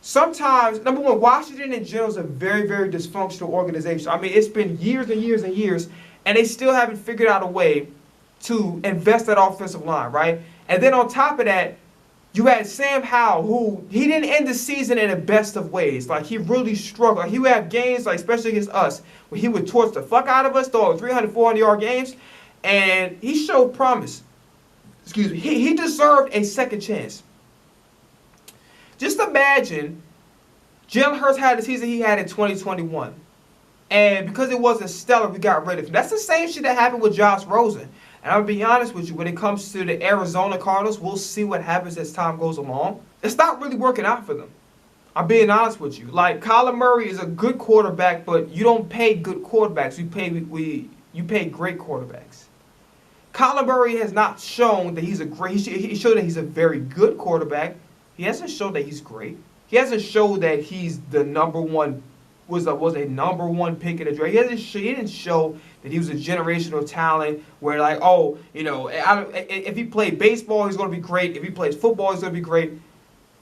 sometimes, number one, Washington in general is a very, very dysfunctional organization. I mean, it's been years and years and years, and they still haven't figured out a way to invest that offensive line, right? And then on top of that, you had Sam Howell, who he didn't end the season in the best of ways. Like, he really struggled. Like, he would have games, like, especially against us, where he would torch the fuck out of us, throw 300, 400-yard games, and he showed promise. Excuse me. He deserved a second chance. Just imagine Jalen Hurts had the season he had in 2021. And because it wasn't stellar, we got rid of him. That's the same shit that happened with Josh Rosen. And I'm going to be honest with you, when it comes to the Arizona Cardinals, we'll see what happens as time goes along. It's not really working out for them. I'm being honest with you. Like, Kyler Murray is a good quarterback, but you don't pay good quarterbacks. You pay great quarterbacks. Kyler Murray has not shown that he's a great. He showed that he's a very good quarterback. He hasn't shown that he's great. He hasn't shown that he's the number one, was a number one pick in the draft. He didn't show that he was a generational talent where, like, oh, you know, if he played baseball, he's going to be great. If he plays football, he's going to be great.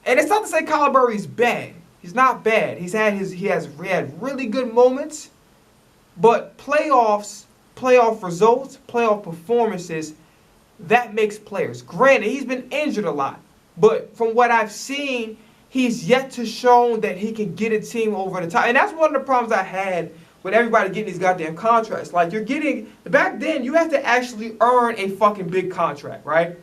And it's not to say Kyler Murray's bad. He's not bad. He had really good moments, but playoff results, playoff performances, that makes players. Granted, he's been injured a lot. But from what I've seen, he's yet to show that he can get a team over the top. And that's one of the problems I had with everybody getting these goddamn contracts. Like, back then, you have to actually earn a fucking big contract, right?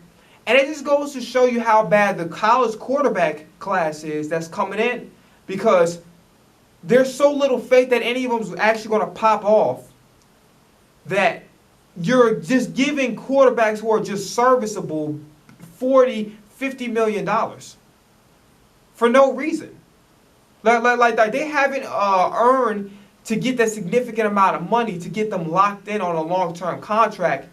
And it just goes to show you how bad the college quarterback class is that's coming in. Because there's so little faith that any of them is actually going to pop off that you're just giving quarterbacks who are just serviceable $40-50 million for no reason. Like they haven't earned to get that significant amount of money to get them locked in on a long-term contract,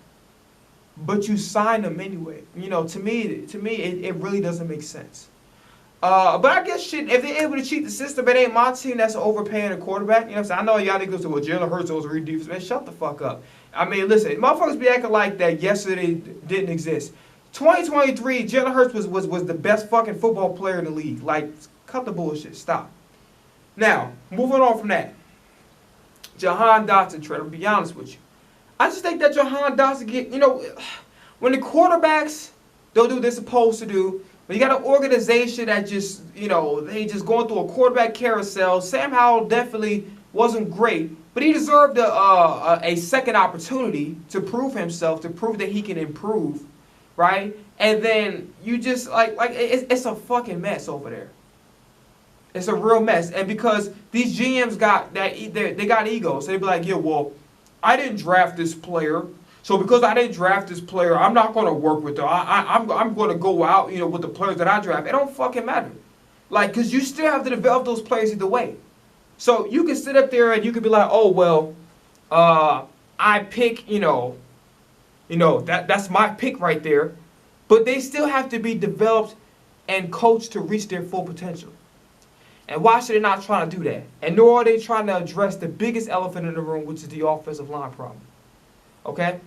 but you sign them anyway. You know, to me, it really doesn't make sense. But I guess shit, if they're able to cheat the system, it ain't my team that's overpaying a quarterback. You know what I'm saying? I know y'all niggas say, well, Jalen Hurts was a real defense. Man, shut the fuck up. I mean, listen, motherfuckers be acting like that yesterday didn't exist. 2023, Jalen Hurts was the best fucking football player in the league. Like, cut the bullshit. Stop. Now, moving on from that. Jahan Dotson trade. I'll be honest with you. I just think that Jahan Dotson when the quarterbacks don't do what they're supposed to do, when you got an organization that just, they just going through a quarterback carousel. Sam Howell definitely wasn't great, but he deserved a second opportunity to prove himself, to prove that he can improve, right? And then you just, it's a fucking mess over there. It's a real mess. And because these GMs they got egos. So they be like, yeah, well, I didn't draft this player. So because I didn't draft this player, I'm not going to work with them. I'm going to go out, with the players that I draft. It don't fucking matter. Like, because you still have to develop those players either way. So you can sit up there and you can be like, oh, well, I pick, that's my pick right there. But they still have to be developed and coached to reach their full potential. And why should they not try to do that? And nor are they trying to address the biggest elephant in the room, which is the offensive line problem. Okay?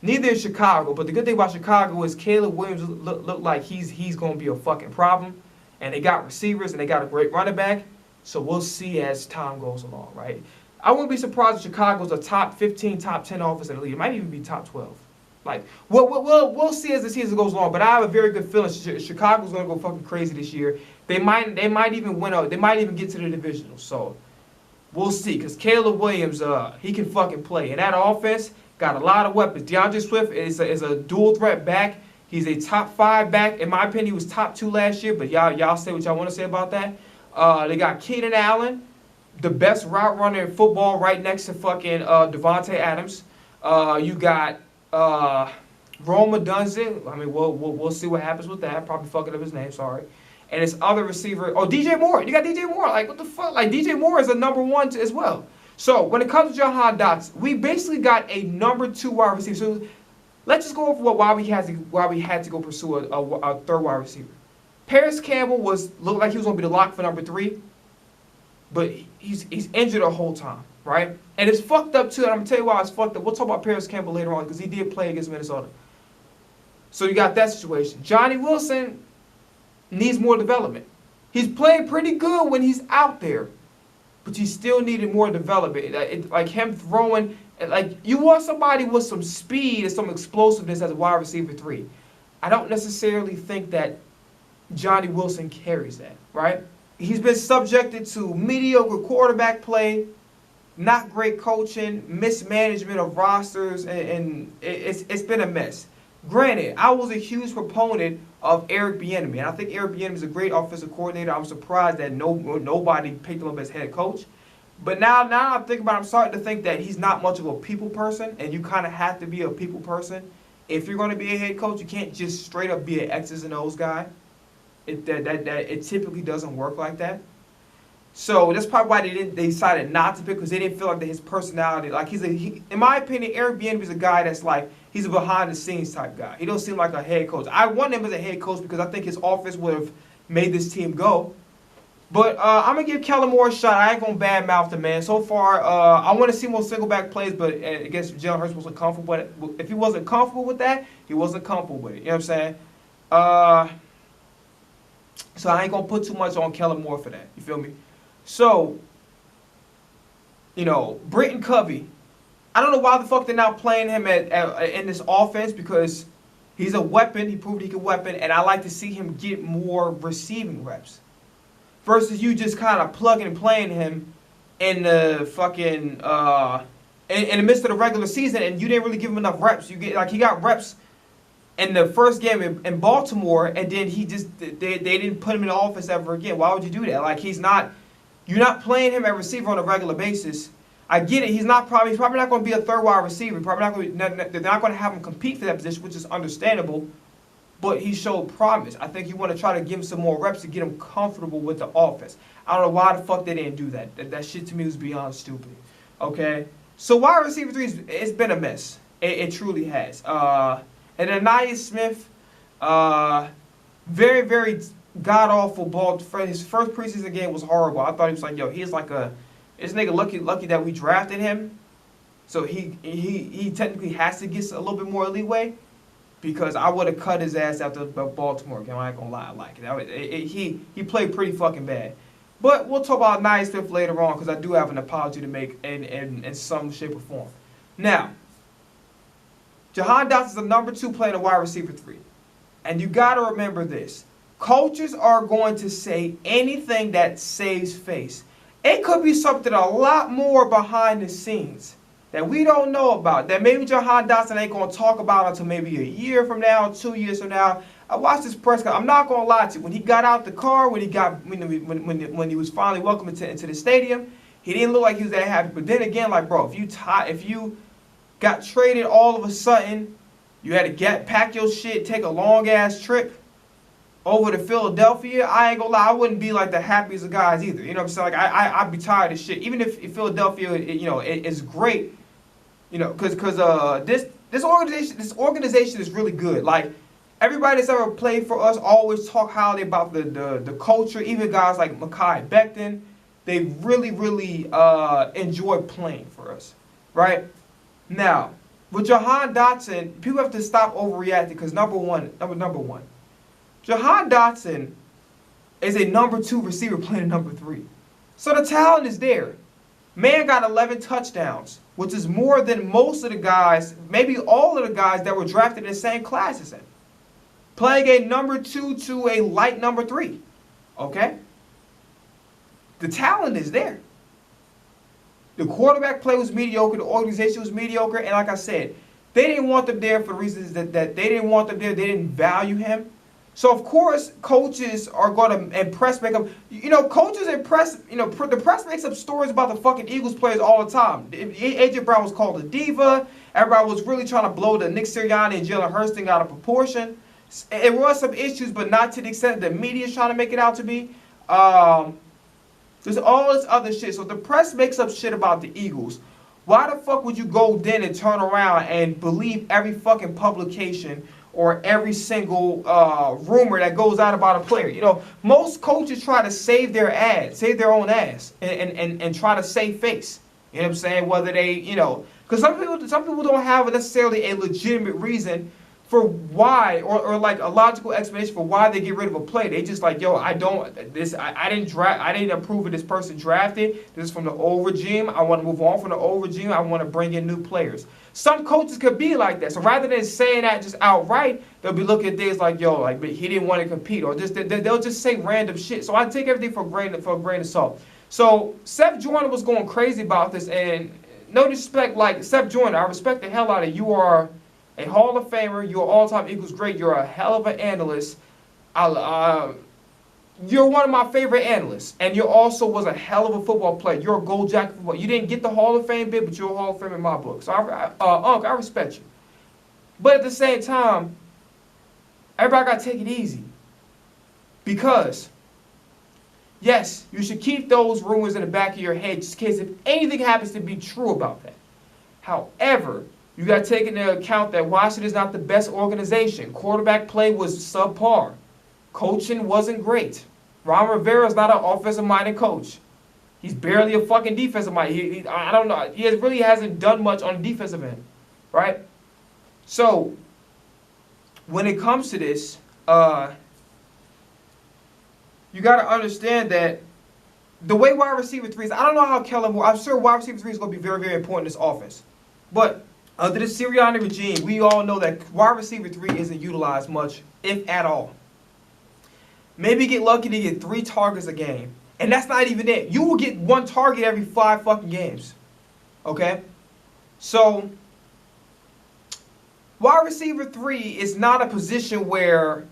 Neither is Chicago, but the good thing about Chicago is Caleb Williams look like he's going to be a fucking problem. And they got receivers and they got a great running back. So we'll see as time goes along, right? I wouldn't be surprised if Chicago's a top 15, top 10 offense in the league. It might even be top 12. Like, we'll see as the season goes along, but I have a very good feeling Chicago's going to go fucking crazy this year. They might even win out. They might even get to the divisional. So we'll see, because Caleb Williams, he can fucking play. And that offense got a lot of weapons. DeAndre Swift is a dual threat back. He's a top 5 back. In my opinion, he was top 2 last year, but y'all say what y'all want to say about that. They got Keenan Allen, the best route runner in football, right next to fucking Devontae Adams. You got Roma Dunze. I mean, we'll see what happens with that. Probably fucking up his name, sorry. And his other receiver, DJ Moore. You got DJ Moore. Like, what the fuck? Like, DJ Moore is a number 1 as well. So, when it comes to Jahan Dotson, we basically got a number 2 wide receiver. So, let's just go over why we had to go pursue a third wide receiver. Paris Campbell looked like he was going to be the lock for number 3. But he's injured the whole time, right? And it's fucked up, too. And I'm going to tell you why it's fucked up. We'll talk about Paris Campbell later on because he did play against Minnesota. So, you got that situation. Johnny Wilson needs more development. He's playing pretty good when he's out there, but you still needed more development. Like him throwing, like you want somebody with some speed and some explosiveness as a wide receiver 3. I don't necessarily think that Johnny Wilson carries that, right? He's been subjected to mediocre quarterback play, not great coaching, mismanagement of rosters, and it's been a mess. Granted, I was a huge proponent of Eric Bieniemy, and I think Eric Bieniemy is a great offensive coordinator. I'm surprised that nobody picked him up as head coach. But now I'm thinking about it, I'm starting to think that he's not much of a people person, and you kind of have to be a people person. If you're going to be a head coach, you can't just straight up be an X's and O's guy. It typically doesn't work like that. So that's probably why they decided not to pick, because they didn't feel like that his personality, like in my opinion, Eric Bieniemy is a guy that's like, he's a behind the scenes type guy. He don't seem like a head coach. I want him as a head coach because I think his offense would have made this team go. But I'm going to give Kellen Moore a shot. I ain't going to badmouth the man. So far, I want to see more single back plays, but I guess Jalen Hurts wasn't comfortable with it. If he wasn't comfortable with that, he wasn't comfortable with it. You know what I'm saying? So I ain't going to put too much on Kellen Moore for that. You feel me? So, you know, Britton Covey, I don't know why the fuck they're not playing him in this offense, because he's a weapon. He proved he could weapon, and I like to see him get more receiving reps. Versus you just kind of plugging and playing him in the fucking in the midst of the regular season, and you didn't really give him enough reps. He got reps in the first game in Baltimore, and then they didn't put him in the offense ever again. Why would you do that? Like, you're not playing him at receiver on a regular basis. I get it. He's probably not going to be a third wide receiver. They're not going to have him compete for that position, which is understandable. But he showed promise. I think you want to try to give him some more reps to get him comfortable with the offense. I don't know why the fuck they didn't do that. That shit to me was beyond stupid. Okay? So wide receiver 3, it's been a mess. It truly has. And Ananias Smith, very, very god-awful ball. His first preseason game was horrible. I thought he was like, yo, he's like this nigga lucky that we drafted him. So he technically has to get a little bit more leeway, because I would have cut his ass after the Baltimore game. I ain't gonna lie, he played pretty fucking bad. But we'll talk about Ananias Smith later on, because I do have an apology to make in some shape or form. Now, Jahan Dotson's the number 2 playing a wide receiver 3. And you got to remember this. Coaches are going to say anything that saves face. It could be something a lot more behind the scenes that we don't know about, that maybe Jahan Dotson ain't going to talk about until maybe a year from now, 2 years from now. I watched this press conference. I'm not going to lie to you. When he got out the car, when he was finally welcomed into the stadium, he didn't look like he was that happy. But then again, like, bro, if you got traded all of a sudden, you had to pack your shit, take a long-ass trip over to Philadelphia, I ain't gonna lie, I wouldn't be like the happiest of guys either. You know what I'm saying? Like, I'd be tired of shit. Even if Philadelphia, is great, because this organization is really good. Like, everybody that's ever played for us always talk highly about the culture. Even guys like Mekhi Becton, they really, really enjoy playing for us, right? Now, with Jahan Dotson, people have to stop overreacting, because number one, Jahan Dotson is a number 2 receiver playing number 3. So the talent is there. Man got 11 touchdowns, which is more than most of the guys, maybe all of the guys that were drafted in the same class as him. Playing a number 2 to a light number 3. Okay? The talent is there. The quarterback play was mediocre. The organization was mediocre. And like I said, they didn't want them there for reasons that they didn't want them there. They didn't value him. So, of course, coaches are going to impress, coaches impress, the press makes up stories about the fucking Eagles players all the time. A.J. Brown was called a diva. Everybody was really trying to blow the Nick Sirianni and Jalen Hurts thing out of proportion. It was some issues, but not to the extent that the media is trying to make it out to be. There's all this other shit. So the press makes up shit about the Eagles. Why the fuck would you go then and turn around and believe every fucking publication or every single rumor that goes out about a player? Most coaches try to save their own ass, and try to save face. You know what I'm saying? Whether they, because some people don't have necessarily a legitimate reason for why, or like a logical explanation for why they get rid of a play. They just like, yo, I didn't approve of this person drafted. This is from the old regime. I want to move on from the old regime. I want to bring in new players. Some coaches could be like that. So rather than saying that just outright, they'll be looking at things like, yo, like he didn't want to compete, or just they'll just say random shit. So I take everything for a grain of salt. So Seth Joyner was going crazy about this, and no disrespect, like Seth Joyner, I respect the hell out of you. You are a Hall of Famer. You're all-time Eagles great. You're a hell of an analyst. You're one of my favorite analysts, and you also was a hell of a football player. You're a gold jacket football. You didn't get the Hall of Fame bit, but you're a Hall of Fame in my book. So, Unc, I respect you. But at the same time, everybody got to take it easy. Because, yes, you should keep those rumors in the back of your head just in case if anything happens to be true about that. However, you got to take into account that Washington is not the best organization. Quarterback play was subpar. Coaching wasn't great. Ron Rivera is not an offensive-minded coach. He's barely a fucking defensive-minded. I don't know. He really hasn't done much on the defensive end, right? So, when it comes to this, you got to understand that the way wide receiver 3 is, I don't know how Kellen Moore, I'm sure wide receiver 3 is going to be very, very important in this offense. But under the Sirianni regime, we all know that wide receiver 3 isn't utilized much, if at all. Maybe get lucky to get 3 targets a game. And that's not even it. You will get 1 target every 5 fucking games. Okay? So, wide receiver 3 is not a position where,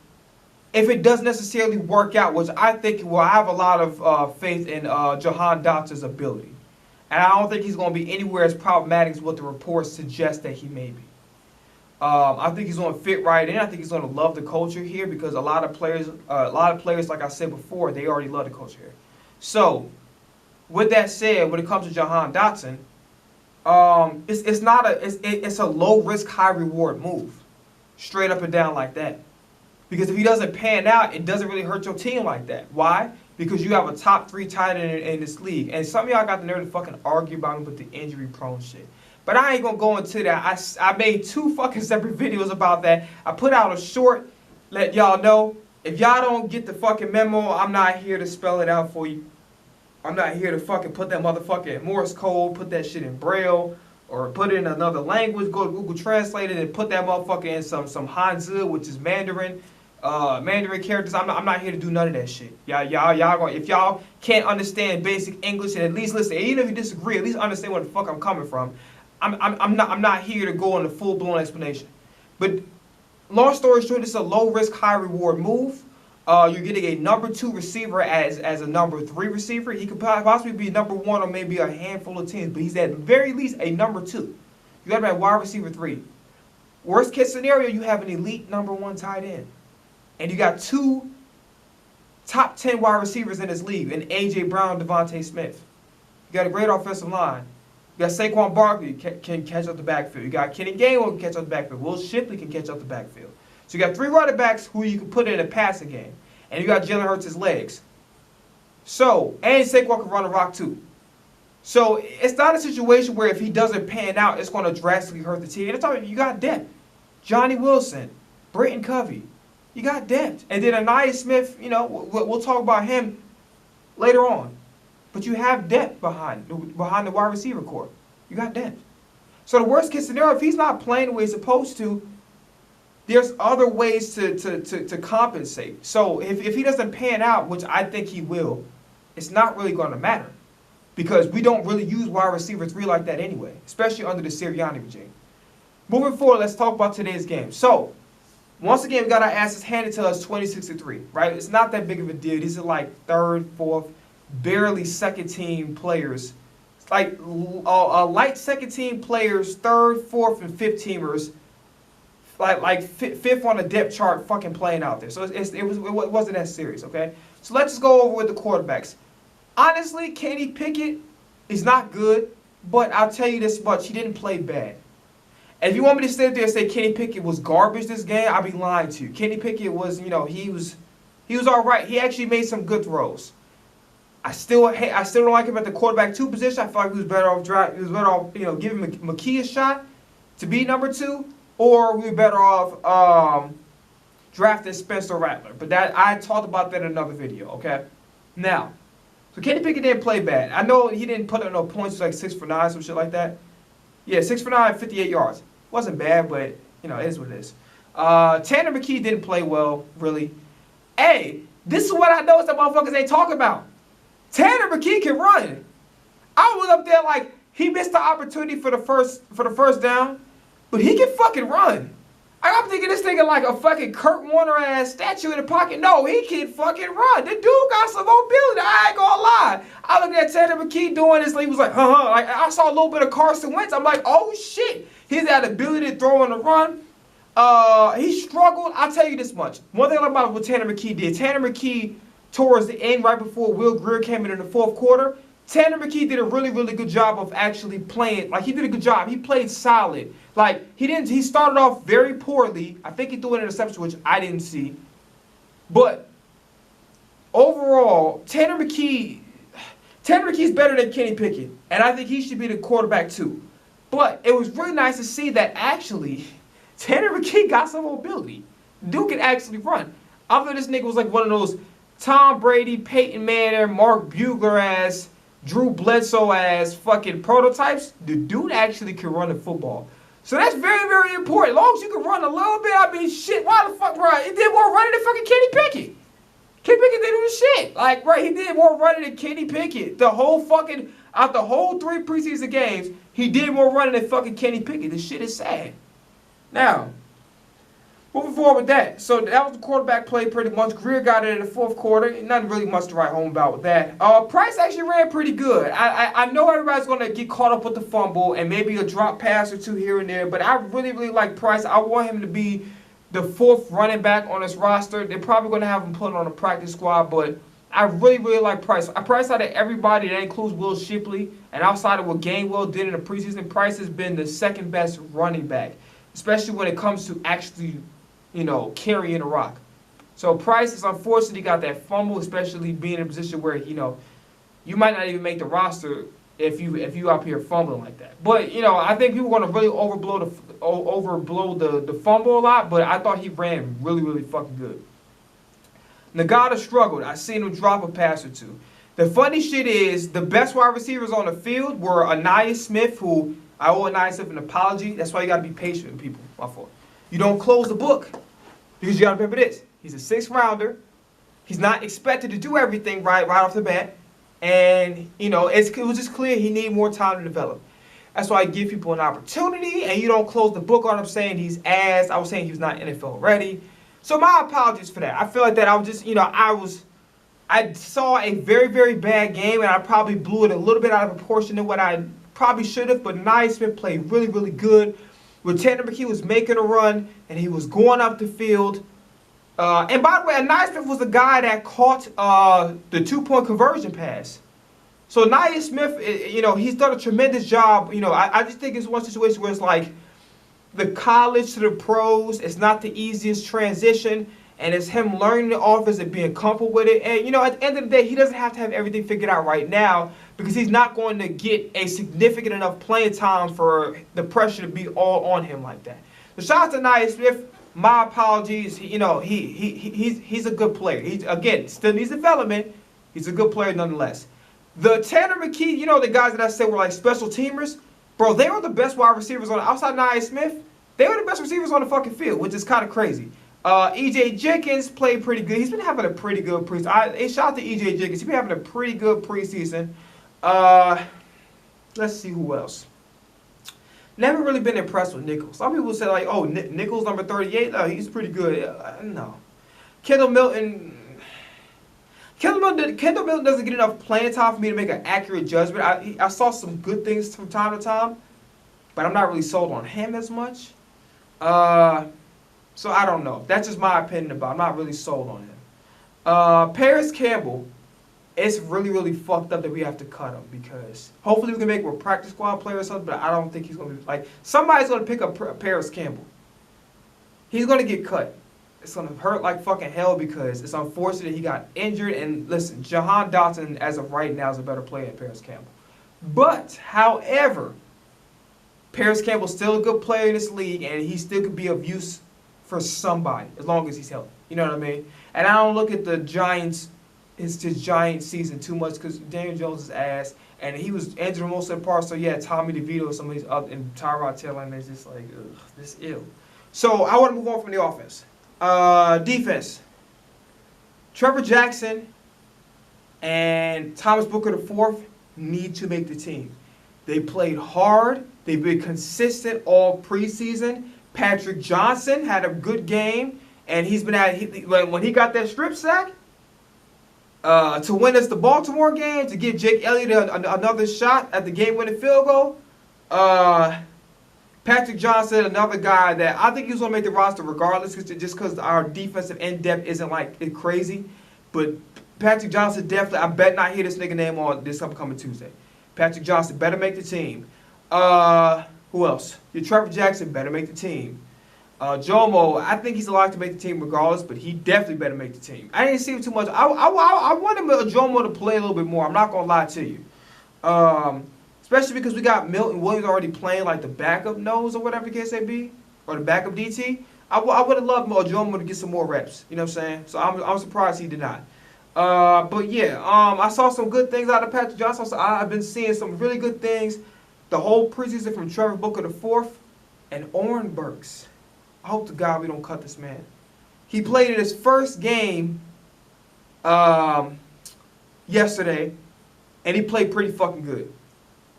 if it doesn't necessarily work out, which I think will have a lot of faith in Jahan Dotson's ability. And I don't think he's going to be anywhere as problematic as what the reports suggest that he may be. I think he's going to fit right in. I think he's going to love the culture here because a lot of players, like I said before, they already love the culture here. So, with that said, when it comes to Jahan Dotson, it's a low risk, high reward move, straight up and down like that. Because if he doesn't pan out, it doesn't really hurt your team like that. Why? Because you have a top 3 tight end in this league, and some of y'all got the nerve to fucking argue about him with the injury prone shit. But I ain't gonna go into that. I made 2 fucking separate videos about that. I put out a short, let y'all know. If y'all don't get the fucking memo, I'm not here to spell it out for you. I'm not here to fucking put that motherfucker in Morse code, put that shit in Braille, or put it in another language, go to Google Translate it, and put that motherfucker in some Hanzi, which is Mandarin. Mandarin characters. I'm not here to do none of that shit. Y'all if y'all can't understand basic English and at least listen, even if you disagree, at least understand where the fuck I'm coming from. I'm not here to go on a full-blown explanation. But long story short, this is a low-risk, high-reward move. You're getting a number 2 receiver as a number 3 receiver. He could possibly be number 1 or maybe a handful of teams, but he's at very least a number 2. You got him at wide receiver 3. Worst case scenario, you have an elite number 1 tight end. And you got 2 top 10 wide receivers in this league, in A.J. Brown, Devontae Smith. You got a great offensive line. You got Saquon Barkley can catch up the backfield. You got Kenny Gainwell can catch up the backfield. Will Shipley can catch up the backfield. So you got 3 running backs who you can put in a passing game. And you got Jalen Hurts' legs. So, and Saquon can run a rock too. So it's not a situation where if he doesn't pan out, it's going to drastically hurt the team. And it's all, you got depth. Johnny Wilson, Britton Covey. You got depth. And then Anaya Smith, you know, we'll talk about him later on. But you have depth behind the wide receiver core. You got depth. So the worst case scenario, if he's not playing the way he's supposed to, there's other ways to compensate. So if he doesn't pan out, which I think he will, it's not really going to matter. Because we don't really use wide receiver 3 like that anyway, especially under the Sirianni regime. Moving forward, let's talk about today's game. So, once again, we got our asses handed to us 26-3, right? It's not that big of a deal. These are like 3rd, 4th, barely 2nd team players. It's like light 2nd team players, 3rd, 4th, and 5th teamers, like 5th on the depth chart fucking playing out there. So it wasn't that serious, okay? So let's just go over with the quarterbacks. Honestly, Kenny Pickett is not good, but I'll tell you this much, he didn't play bad. And if you want me to sit there and say Kenny Pickett was garbage this game, I'll be lying to you. Kenny Pickett was, you know, he was all right. He actually made some good throws. I still don't like him at the quarterback 2 position. I feel like he was better off, you know, giving McKee a shot to be number 2. or we're better off drafting Spencer Rattler. But that I talked about that in another video, okay? Now, so Kenny Pickett didn't play bad. I know he didn't put up no points, like 6 for 9, some shit like that. Yeah, 6 for 9, 58 yards. Wasn't bad, but, you know, it is what it is. Tanner McKee didn't play well, really. Hey, this is what I noticed that motherfuckers ain't talking about. Tanner McKee can run. I was up there like, he missed the opportunity for the first down, but he can fucking run. I'm thinking this nigga like a fucking Kurt Warner ass statue in the pocket. No, he can fucking run. The dude got some mobility. I ain't gonna lie. I looked at Tanner McKee doing this. He was like, Like I saw a little bit of Carson Wentz. I'm like, oh shit. He's got the ability to throw on the run. He struggled. I'll tell you this much. One thing about what Tanner McKee did. Tanner McKee, towards the end, right before Will Grier came in the fourth quarter, Tanner McKee did a really, really good job of actually playing. Like, he did a good job. He played solid. Like, he started off very poorly. I think he threw an interception, which I didn't see. But overall, Tanner McKee's better than Kenny Pickett. And I think he should be the quarterback too. But it was really nice to see that actually Tanner McKee got some mobility. Dude can actually run. I thought this nigga was like one of those Tom Brady, Peyton Manning, Mark Bugler ass, Drew Bledsoe ass fucking prototypes. The dude actually can run the football. So that's very, very important. As long as you can run a little bit, I mean, shit, why the fuck, bro? He did more running than fucking Kenny Pickett. Kenny Pickett didn't do the shit. Like, bro, he did more running than Kenny Pickett. The whole fucking, out the whole 3 preseason games, he did more running than fucking Kenny Pickett. This shit is sad. Now, moving forward with that. So that was the quarterback play pretty much. Grier got it in the fourth quarter. Nothing really much to write home about with that. Price actually ran pretty good. I know everybody's going to get caught up with the fumble and maybe a drop pass or two here and there, but I really, really like Price. I want him to be the 4th running back on this roster. They're probably going to have him put on a practice squad, but I really, really like Price. Price out of everybody, that includes Will Shipley, and outside of what Gainwell did in the preseason, Price has been the 2nd best running back, especially when it comes to actually, you know, carrying a rock. So Price is unfortunately got that fumble, especially being in a position where, you know, you might not even make the roster if you up here fumbling like that. But, you know, I think people are going to really overblow the fumble a lot, but I thought he ran really, really fucking good. Nagata struggled. I seen him drop a pass or two. The funny shit is the best wide receivers on the field were Anaya Smith, who I owe Anaya Smith an apology. That's why you got to be patient with people. My fault. You don't close the book because you got to remember this. He's a 6th rounder. He's not expected to do everything right off the bat. And, you know, it was just clear he needed more time to develop. That's why I give people an opportunity and you don't close the book on him saying he's ass. I was saying he was not NFL ready. So my apologies for that. I feel like that I was just, you know, I saw a very, very bad game and I probably blew it a little bit out of proportion to what I probably should have. But Anaya Smith played really, really good. When Tanner McKee was making a run and he was going up the field. And by the way, Anaya Smith was the guy that caught the 2-point conversion pass. So Anaya Smith, you know, he's done a tremendous job. You know, I just think it's one situation where it's like the college to the pros, it's not the easiest transition. And it's him learning the offense and being comfortable with it. And, you know, at the end of the day, he doesn't have to have everything figured out right now because he's not going to get a significant enough playing time for the pressure to be all on him like that. So shout out to Anaya Smith. My apologies. You know, he's a good player. He, again, still needs development. He's a good player nonetheless. The Tanner McKee, you know, the guys that I said were like special teamers, bro, they were the best wide receivers on outside Anaya Smith. They were the best receivers on the fucking field, which is kind of crazy. E.J. Jenkins played pretty good. He's been having a pretty good preseason. Shout out to E.J. Jenkins. He's been having a pretty good preseason. Let's see who else. Never really been impressed with Nichols. Some people say like, oh, Nichols number 38. No, he's pretty good. No. Kendall Milton doesn't get enough playing time for me to make an accurate judgment. I saw some good things from time to time, but I'm not really sold on him as much. So I don't know. That's just my opinion about him. I'm not really sold on him. Paris Campbell, it's really, really fucked up that we have to cut him because hopefully we can make him a practice squad player or something, but I don't think he's going to be, like, somebody's going to pick up Paris Campbell. He's going to get cut. It's going to hurt like fucking hell because it's unfortunate he got injured. And listen, Jahan Dotson, as of right now, is a better player than Paris Campbell. But, however, Paris Campbell's still a good player in this league, and he still could be of use for somebody as long as he's healthy. You know what I mean? And I don't look at the Giants, his Giants season too much because Daniel Jones is ass, and he was injured most of the part. So yeah, Tommy DeVito, some of these other, and Tyrod Taylor, and it's just like, ugh, this is ill. So I want to move on from the offense. Defense. Trevor Jackson and Thomas Booker IV need to make the team. They played hard. They've been consistent all preseason. Patrick Johnson had a good game, and he's been when he got that strip sack to win us the Baltimore game, to give Jake Elliott another shot at the game-winning field goal. Patrick Johnson, another guy that I think he's going to make the roster regardless, just because our defensive end depth isn't like crazy. But Patrick Johnson definitely, I bet not hear this nigga name on this upcoming Tuesday. Patrick Johnson better make the team. Who else? Your Trevor Jackson better make the team. Jomo, I think he's allowed to make the team regardless, but he definitely better make the team. I didn't see him too much. I want him, Jomo, to play a little bit more. I'm not going to lie to you. Especially because we got Milton Williams already playing like the backup nose or whatever the case may be, or the backup DT. I would have loved Jomo to get some more reps. You know what I'm saying? So I'm surprised he did not. But yeah, I saw some good things out of Patrick Johnson. I've been seeing some really good things the whole preseason from Trevor Booker IV and Oren Burks. I hope to God we don't cut this man. He played in his first game yesterday, and he played pretty fucking good.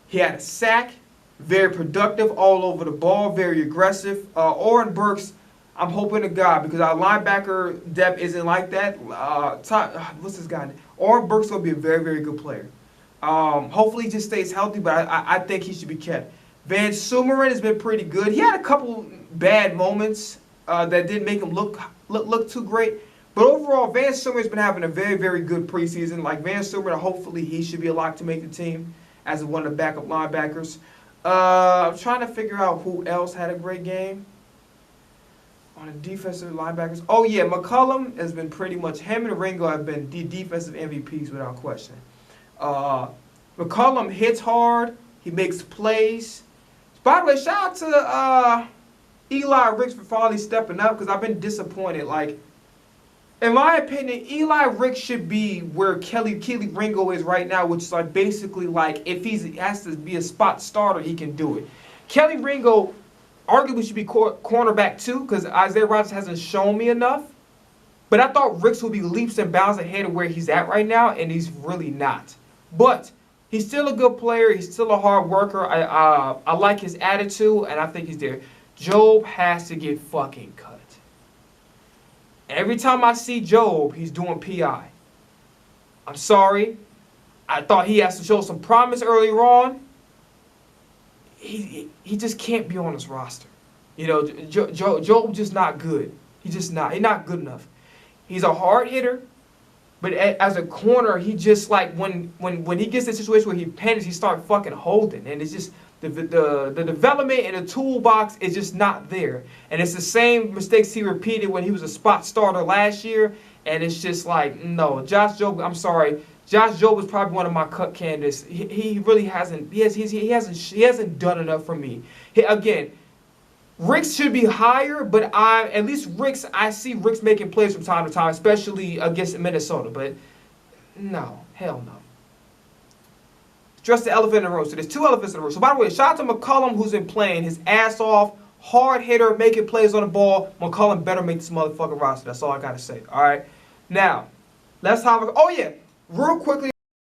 He had a sack, very productive all over the ball, very aggressive. Oren Burks, I'm hoping to God, because our linebacker depth isn't like that. What's this guy? Oren Burks will be a very, very good player. Hopefully he just stays healthy, but I think he should be kept. Van Sumeren has been pretty good. He had a couple bad moments that didn't make him look too great. But overall, Van Sumeren's been having a very, very good preseason. Like Van Sumeren, hopefully he should be a lock to make the team as one of the backup linebackers. I'm trying to figure out who else had a great game on the defensive linebackers. Oh yeah, McCollum has been pretty much, him and Ringo have been the defensive MVPs without question. McCollum hits hard. He makes plays. By the way, shout out to Eli Ricks for finally stepping up, because I've been disappointed. Like, in my opinion, Eli Ricks should be where Kelly Ringo is right now, which is like basically like if he has to be a spot starter, he can do it. Kelly Ringo arguably should be cornerback too, because Isaiah Rodgers hasn't shown me enough. But I thought Ricks would be leaps and bounds ahead of where he's at right now, and he's really not. But he's still a good player. He's still a hard worker. I like his attitude, and I think he's there. Job has to get fucking cut. Every time I see Job, he's doing PI. I'm sorry. I thought he has to show some promise earlier on. He just can't be on this roster. You know, Job just not good. He's just not. He's not good enough. He's a hard hitter. But as a corner, he just like when he gets in a situation where he panics, he starts fucking holding, and it's just the development in the toolbox is just not there. And it's the same mistakes he repeated when he was a spot starter last year, and it's just like no, Josh Jobe. I'm sorry, Josh Jobe was probably one of my cut candidates. He really hasn't. He hasn't done enough for me. Again. Ricks should be higher, but at least Ricks, I see Ricks making plays from time to time, especially against Minnesota. But no, hell no. Address the elephant in the room. So there's two elephants in the room. So by the way, shout out to McCollum, who's been playing his ass off, hard hitter, making plays on the ball. McCollum better make this motherfucking roster. That's all I gotta say. All right. Now, let's have. Oh yeah, real quickly.